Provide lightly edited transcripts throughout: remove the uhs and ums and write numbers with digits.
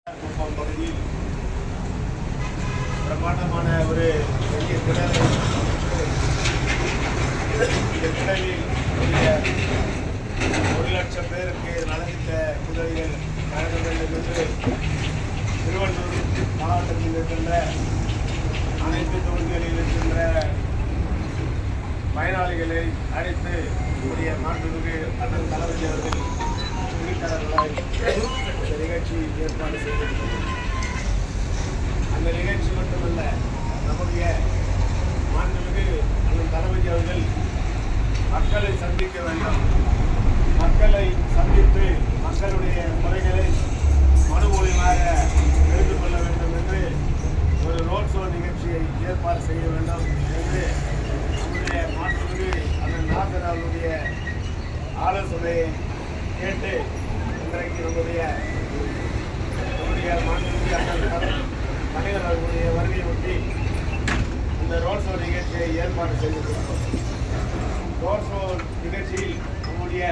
பகுதியில் பிரமாண்டமான ஒரு பெரிய திடலை இந்த திடலில் 1,00,000 பேருக்கு நலத்திட்ட உதவிகள் வழங்க வேண்டும் என்று திருவள்ளூர் மாவட்டத்தில் இருக்கின்ற அனைத்து தொகுதிகளில் இருக்கின்ற பயனாளிகளை அழைத்து கூடிய மாண்புமிகு அண்ணன் தளபதி அவர்கள் துணைத்தலைவர்களால் இந்த நிகழ்ச்சி ஏற்பாடு செய்திருக்கிறது. அந்த நிகழ்ச்சி மட்டுமல்ல, நம்முடைய மாண்புமிகு அண்ணன் தளபதி அவர்கள் மக்களை சந்திக்க வேண்டும், மக்களை சந்தித்து மக்களுடைய குறைகளை மனு மூலியமாக தெரிந்து கொள்ள வேண்டும் என்று ஒரு ரோட் ஷோ நிகழ்ச்சியை ஏற்பாடு செய்ய வேண்டும் என்று நம்முடைய மாண்புமிகு அண்ணன் நாசர் அவர்களுடைய ஆலோசனையை கேட்டு இன்றைக்கு நம்முடைய மாண்புமிகு அண்ணன் கலைஞர் அவர்களுடைய வருகையை ஒட்டி இந்த ரோட் ஷோ நிகழ்ச்சியை ஏற்பாடு செய்திருக்கிறோம். ரோட் ஷோ நிகழ்ச்சியில் நம்முடைய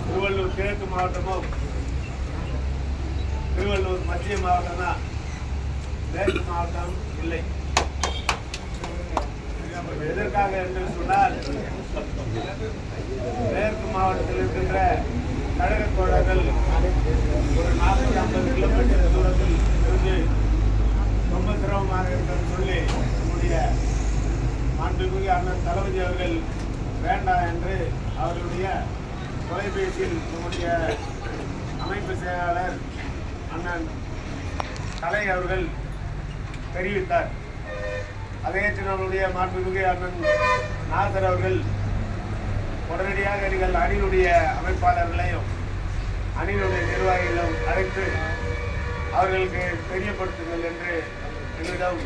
திருவள்ளூர் கிழக்கு மாவட்டமும் திருவள்ளூர் மத்திய மாவட்டம் தான், மேற்கு மாவட்டம் இல்லை. எதற்காக என்று சொன்னால், மேற்கு மாவட்டத்தில் இருக்கின்ற கழக தோழர்கள் ஒரு 40-50 கிலோமீட்டர் தூரத்தில் இருந்து ரொம்ப சிரமமாக இருக்கிறது சொல்லி நம்முடைய மாண்புமிகு அண்ணன் தளபதி அவர்கள் வேண்டாம் என்று அவர்களுடைய தொலைபேசியில் நம்முடைய அமைப்பு செயலாளர் அண்ணன் கலை அவர்கள் தெரிவித்தார். அதையேற்று நம்முடைய மாண்புமிகு அண்ணன் நாசர் அவர்கள் உடனடியாக நீங்கள் அணியினுடைய அமைப்பாளர்களையும் அணியினுடைய நிர்வாகிகளும் அழைத்து அவர்களுக்கு தெரியப்படுத்துங்கள் என்று என்னிடம்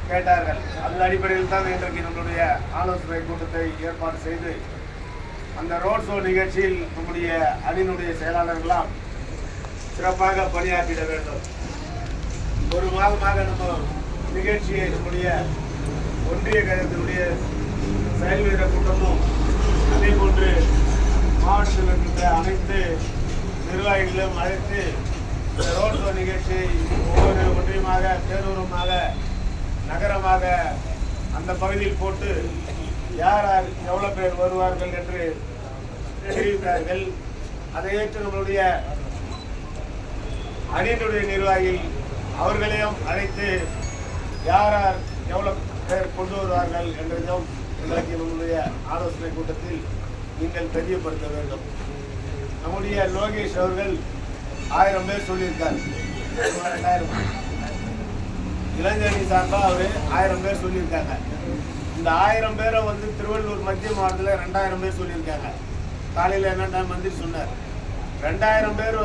கேட்டார்கள். அந்த அடிப்படையில் தான் இன்றைக்கு நம்முடைய ஆலோசனை கூட்டத்தை ஏற்பாடு செய்து அந்த ரோட் ஷோ நிகழ்ச்சியில் நம்முடைய அணியினுடைய செயலாளர்களாம் சிறப்பாக பணியாற்றிட வேண்டும். ஒரு மாதமாக நம்ம நிகழ்ச்சியை நம்முடைய ஒன்றிய கழகத்தினுடைய செயல் வீர கூட்டமும் அதே போன்று மாவட்டத்தில் இருக்கின்ற அனைத்து நிர்வாகிகளும் அழைத்து இந்த ரோட் ஷோ நிகழ்ச்சியை ஒவ்வொரு ஒன்றியமாக, பேரூரமாக, நகரமாக அந்த பகுதியில் போட்டு யார் யார் எவ்வளோ பேர் வருவார்கள் என்று தெரிவித்தார்கள். அதை ஏற்று நம்மளுடைய அணியினுடைய நிர்வாகிகள் அவர்களையும் அழைத்து யார் யார் எவ்வளோ பேர் கொண்டு வருவார்கள் என்றதும் இன்றைக்கு நம்முடைய ஆலோசனை கூட்டத்தில் நீங்கள் தெரியப்படுத்த வேண்டும். நம்முடைய லோகேஷ் அவர்கள் 1000 பேர் சொல்லியிருக்கார். 2000 இளைஞரணி சார்பாக அவர் 1000 பேர் சொல்லியிருக்காங்க. இந்த 1000 பேரை திருவள்ளூர் மத்திய மாவட்டத்தில் 2000 பேர் சொல்லியிருக்காங்க. காலையில் என்ன டைம் மந்திரி சொன்னார், 2000 பேர்